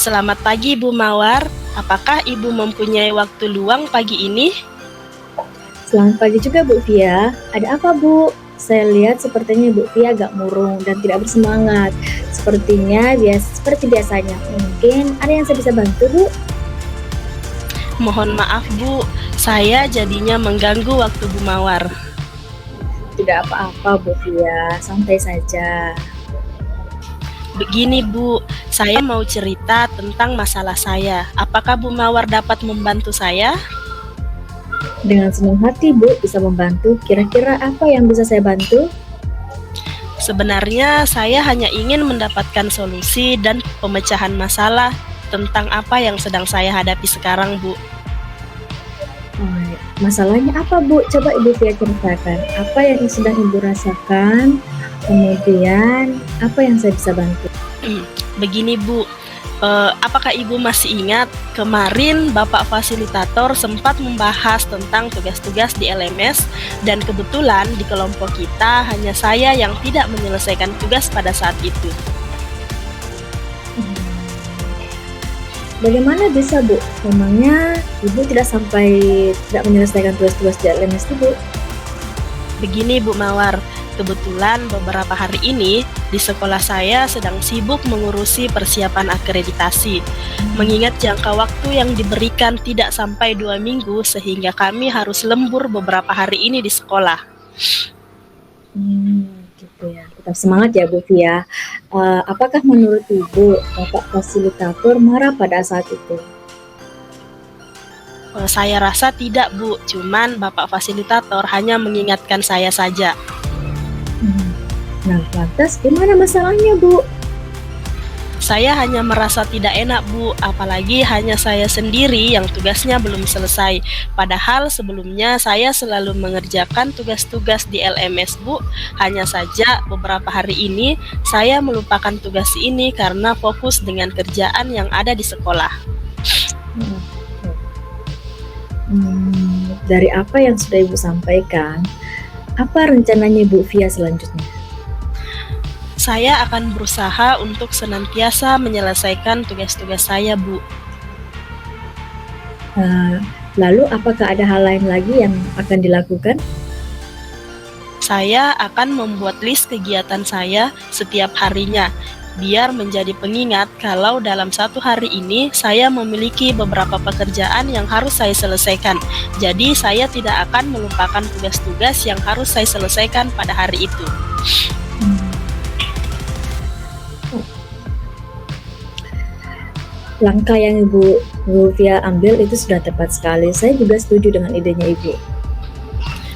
Selamat pagi, Bu Mawar. Apakah Ibu mempunyai waktu luang pagi ini? Selamat pagi juga Bu Via. Ada apa Bu? Saya lihat sepertinya Bu Via agak murung dan tidak bersemangat. Seperti biasanya. Mungkin ada yang saya bisa bantu Bu? Mohon maaf, Bu. Saya jadinya mengganggu waktu Bu Mawar. Tidak apa-apa Bu Via, santai saja. Begini, Bu. Saya mau cerita tentang masalah saya. Apakah Bu Mawar dapat membantu saya? Dengan senang hati Bu bisa membantu. Kira-kira apa yang bisa saya bantu? Sebenarnya saya hanya ingin mendapatkan solusi dan pemecahan masalah tentang apa yang sedang saya hadapi sekarang, Bu. Masalahnya apa Bu? Coba Ibu Via ceritakan. Apa yang sedang Ibu rasakan? Kemudian apa yang saya bisa bantu? Begini, Bu. Apakah Ibu masih ingat kemarin Bapak Fasilitator sempat membahas tentang tugas-tugas di LMS dan kebetulan di kelompok kita hanya saya yang tidak menyelesaikan tugas pada saat itu. Bagaimana bisa Bu? Memangnya Ibu tidak menyelesaikan tugas-tugas di LMS itu Bu? Begini, Bu Mawar, kebetulan beberapa hari ini di sekolah saya sedang sibuk mengurusi persiapan akreditasi. Mengingat jangka waktu yang diberikan tidak sampai 2 minggu sehingga kami harus lembur beberapa hari ini di sekolah. Gitu ya. Tetap semangat ya Bu Via. Apakah menurut Ibu Bapak Fasilitator marah pada saat itu? Saya rasa tidak, Bu. Cuman Bapak Fasilitator hanya mengingatkan saya saja. Nah, lantas gimana masalahnya Bu? Saya hanya merasa tidak enak, Bu. Apalagi hanya saya sendiri yang tugasnya belum selesai. Padahal sebelumnya saya selalu mengerjakan tugas-tugas di LMS, Bu. Hanya saja beberapa hari ini saya melupakan tugas ini karena fokus dengan kerjaan yang ada di sekolah. Dari apa yang sudah Ibu sampaikan, apa rencananya Bu Via selanjutnya? Saya akan berusaha untuk senantiasa menyelesaikan tugas-tugas saya, Bu. Lalu apakah ada hal lain lagi yang akan dilakukan? Saya akan membuat list kegiatan saya setiap harinya, biar menjadi pengingat kalau dalam satu hari ini saya memiliki beberapa pekerjaan yang harus saya selesaikan. Jadi saya tidak akan melupakan tugas-tugas yang harus saya selesaikan pada hari itu. Langkah yang Ibu Via ambil itu sudah tepat sekali. Saya juga setuju dengan idenya Ibu.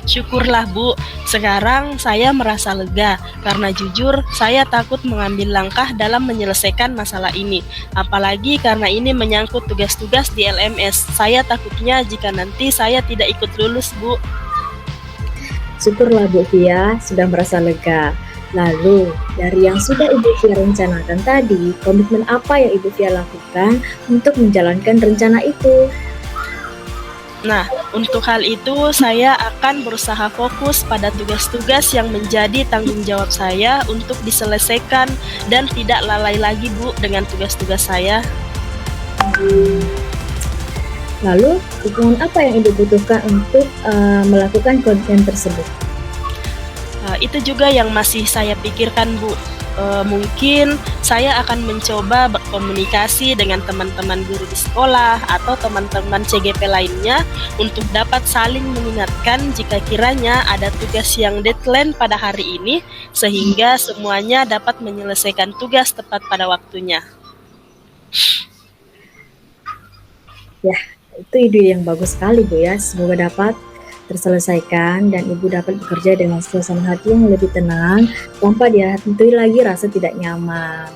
Syukurlah, Bu. Sekarang saya merasa lega karena jujur saya takut mengambil langkah dalam menyelesaikan masalah ini. Apalagi karena ini menyangkut tugas-tugas di LMS. Saya takutnya jika nanti saya tidak ikut lulus, Bu. Syukurlah Bu Via sudah merasa lega. Lalu, dari yang sudah Ibu Via rencanakan tadi, komitmen apa yang Ibu Via lakukan untuk menjalankan rencana itu? Nah, untuk hal itu saya akan berusaha fokus pada tugas-tugas yang menjadi tanggung jawab saya untuk diselesaikan dan tidak lalai lagi, Bu, dengan tugas-tugas saya. Lalu, dukungan apa yang Ibu butuhkan untuk melakukan komitmen tersebut? Itu juga yang masih saya pikirkan, Bu. Mungkin saya akan mencoba berkomunikasi dengan teman-teman guru di sekolah atau teman-teman CGP lainnya untuk dapat saling mengingatkan jika kiranya ada tugas yang deadline pada hari ini sehingga semuanya dapat menyelesaikan tugas tepat pada waktunya. Ya, itu ide yang bagus sekali Bu ya. Semoga dapat terselesaikan dan Ibu dapat bekerja dengan suasana hati yang lebih tenang tanpa dihantui lagi rasa tidak nyaman.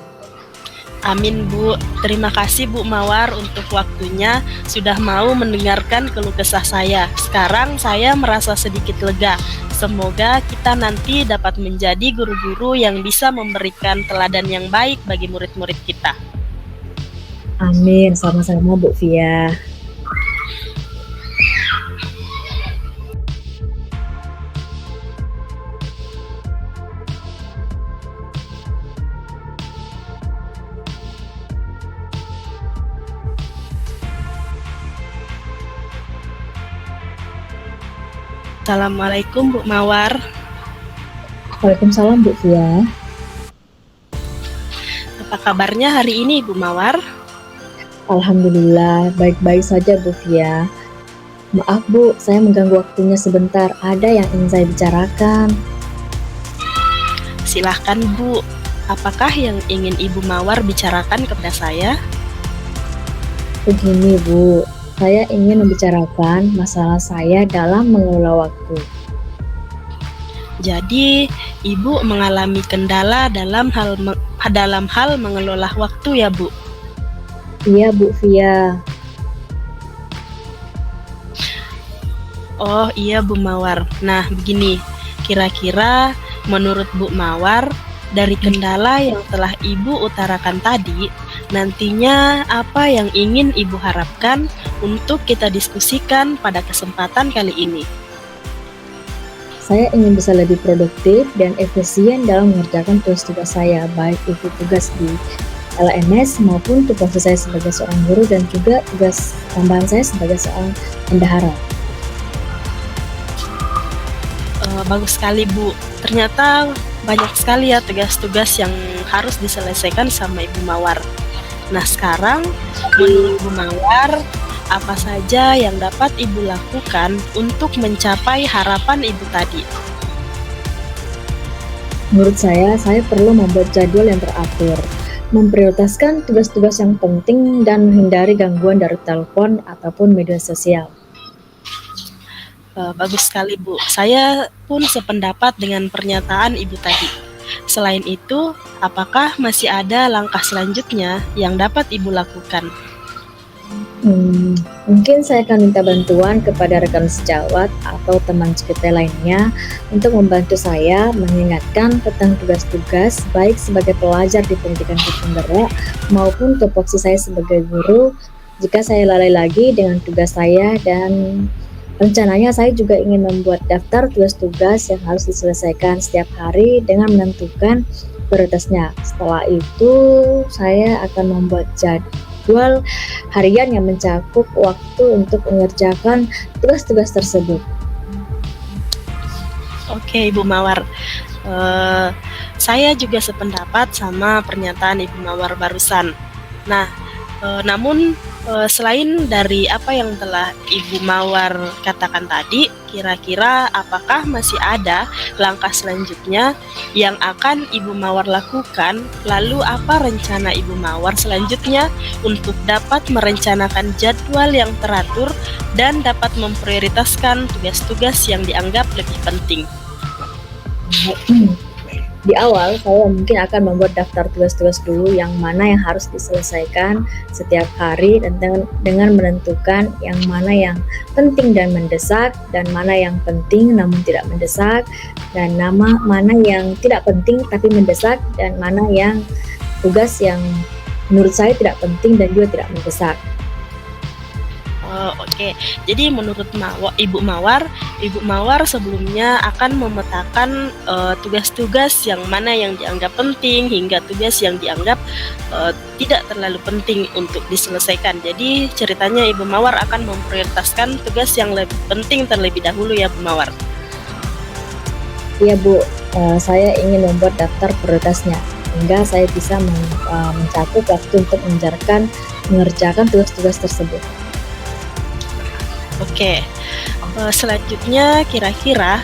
Amin, Bu. Terima kasih, Bu Mawar, untuk waktunya sudah mau mendengarkan keluh kesah saya. Sekarang saya merasa sedikit lega. Semoga kita nanti dapat menjadi guru-guru yang bisa memberikan teladan yang baik bagi murid-murid kita. Amin, sama-sama Bu Via. Assalamualaikum Bu Mawar. Waalaikumsalam Bu Fia. Apa kabarnya hari ini Bu Mawar? Alhamdulillah, baik-baik saja Bu Fia. Maaf Bu, saya mengganggu waktunya sebentar. Ada yang ingin saya bicarakan. Silahkan Bu. Apakah yang ingin Ibu Mawar bicarakan kepada saya? Begini Bu, saya ingin membicarakan masalah saya dalam mengelola waktu. Jadi, Ibu mengalami kendala dalam hal mengelola waktu ya, Bu? Iya Bu Fia. Oh iya Bu Mawar. Nah, begini, kira-kira menurut Bu Mawar, dari kendala yang telah Ibu utarakan tadi, nantinya apa yang ingin Ibu harapkan untuk kita diskusikan pada kesempatan kali ini? Saya ingin bisa lebih produktif dan efisien dalam mengerjakan tugas-tugas saya, baik itu tugas di LMS maupun tugas saya sebagai seorang guru dan juga tugas tambahan saya sebagai seorang bendahara. Bagus sekali Bu. Ternyata banyak sekali ya tugas-tugas yang harus diselesaikan sama Ibu Mawar. Nah sekarang menurut Bu Mawar, apa saja yang dapat Ibu lakukan untuk mencapai harapan Ibu tadi? Menurut saya perlu membuat jadwal yang teratur, memprioritaskan tugas-tugas yang penting dan menghindari gangguan dari telepon ataupun media sosial. Bagus sekali Bu. Saya pun sependapat dengan pernyataan Ibu tadi. Selain itu, apakah masih ada langkah selanjutnya yang dapat Ibu lakukan? Mungkin saya akan minta bantuan kepada rekan sejawat atau teman CGP lainnya untuk membantu saya mengingatkan tentang tugas-tugas baik sebagai pelajar di pendidikan penggerak maupun tupoksi saya sebagai guru jika saya lalai lagi dengan tugas saya. Dan rencananya saya juga ingin membuat daftar tugas-tugas yang harus diselesaikan setiap hari dengan menentukan prioritasnya. Setelah itu saya akan membuat jadwal harian yang mencakup waktu untuk mengerjakan tugas-tugas tersebut. Oke Ibu Mawar, saya juga sependapat sama pernyataan Ibu Mawar barusan. Nah, namun selain dari apa yang telah Ibu Mawar katakan tadi, kira-kira apakah masih ada langkah selanjutnya yang akan Ibu Mawar lakukan? Lalu apa rencana Ibu Mawar selanjutnya untuk dapat merencanakan jadwal yang teratur dan dapat memprioritaskan tugas-tugas yang dianggap lebih penting? Di awal saya mungkin akan membuat daftar tugas-tugas dulu yang mana yang harus diselesaikan setiap hari dan dengan menentukan yang mana yang penting dan mendesak dan mana yang penting namun tidak mendesak dan mana yang tidak penting tapi mendesak dan mana yang tugas yang menurut saya tidak penting dan juga tidak mendesak. Oke. Jadi menurut Ibu Mawar sebelumnya akan memetakan tugas-tugas yang mana yang dianggap penting hingga tugas yang dianggap tidak terlalu penting untuk diselesaikan. Jadi ceritanya Ibu Mawar akan memprioritaskan tugas yang lebih penting terlebih dahulu ya Bu Mawar. Iya Bu, saya ingin membuat daftar prioritasnya hingga saya bisa mencakup waktu untuk mengerjakan tugas-tugas tersebut. Oke, selanjutnya kira-kira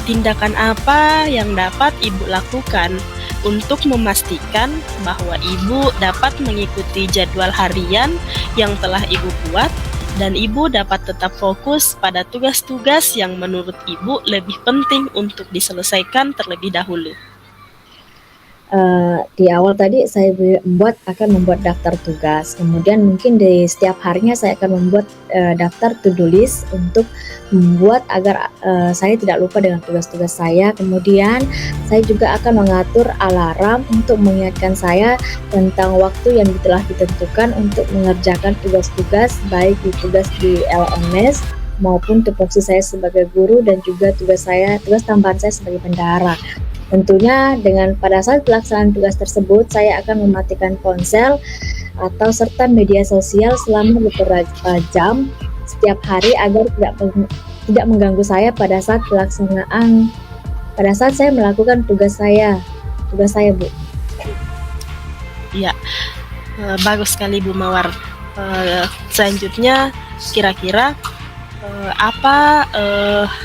tindakan apa yang dapat Ibu lakukan untuk memastikan bahwa Ibu dapat mengikuti jadwal harian yang telah Ibu buat dan Ibu dapat tetap fokus pada tugas-tugas yang menurut Ibu lebih penting untuk diselesaikan terlebih dahulu? Di awal tadi saya akan membuat daftar tugas, kemudian mungkin di setiap harinya saya akan membuat daftar to-do list untuk membuat agar saya tidak lupa dengan tugas-tugas saya. Kemudian saya juga akan mengatur alarm untuk mengingatkan saya tentang waktu yang telah ditentukan untuk mengerjakan tugas-tugas baik tugas di LMS maupun tupoksi saya sebagai guru dan juga tugas tambahan saya sebagai bendahara. Tentunya pada saat pelaksanaan tugas tersebut saya akan mematikan ponsel atau serta media sosial selama beberapa jam setiap hari agar tidak mengganggu saya pada saat saya melakukan tugas saya, Bu. Ya, bagus sekali Bu Mawar. Selanjutnya, kira-kira apa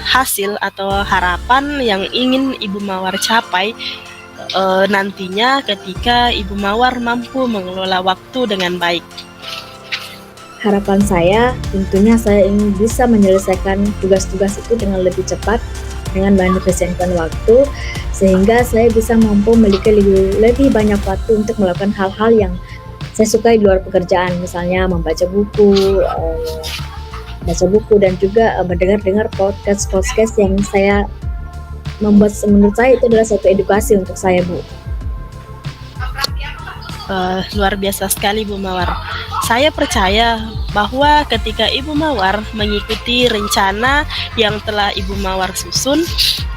hasil atau harapan yang ingin Ibu Mawar capai nantinya ketika Ibu Mawar mampu mengelola waktu dengan baik? Harapan saya tentunya saya ingin bisa menyelesaikan tugas-tugas itu dengan lebih cepat, dengan mengefisienkan waktu, sehingga saya bisa mampu memiliki lebih banyak waktu untuk melakukan hal-hal yang saya sukai di luar pekerjaan, misalnya membaca buku, dan juga mendengar podcast yang saya membuat, menurut saya itu adalah satu edukasi untuk saya, Bu. Luar biasa sekali Bu Mawar. Saya percaya bahwa ketika Ibu Mawar mengikuti rencana yang telah Ibu Mawar susun,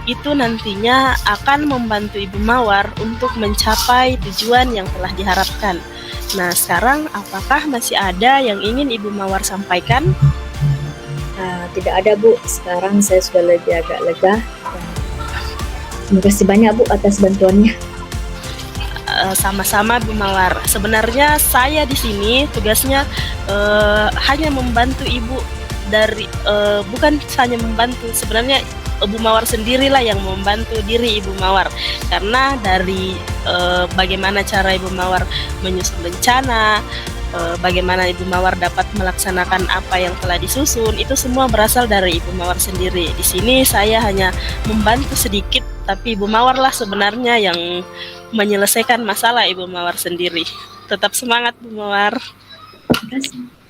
itu nantinya akan membantu Ibu Mawar untuk mencapai tujuan yang telah diharapkan. Nah, sekarang apakah masih ada yang ingin Ibu Mawar sampaikan? Tidak ada, Bu. Sekarang saya sudah lebih agak lega. Terima kasih banyak, Bu, atas bantuannya. Sama-sama Bu Mawar. Sebenarnya saya di sini tugasnya hanya membantu Ibu dari bukan hanya membantu, sebenarnya Ibu Mawar sendirilah yang membantu diri Ibu Mawar, karena dari bagaimana cara Ibu Mawar menyusun rencana, bagaimana Ibu Mawar dapat melaksanakan apa yang telah disusun, itu semua berasal dari Ibu Mawar sendiri. Di sini saya hanya membantu sedikit, tapi Ibu Mawar lah sebenarnya yang menyelesaikan masalah Ibu Mawar sendiri. Tetap semangat Bu Mawar. Terima kasih.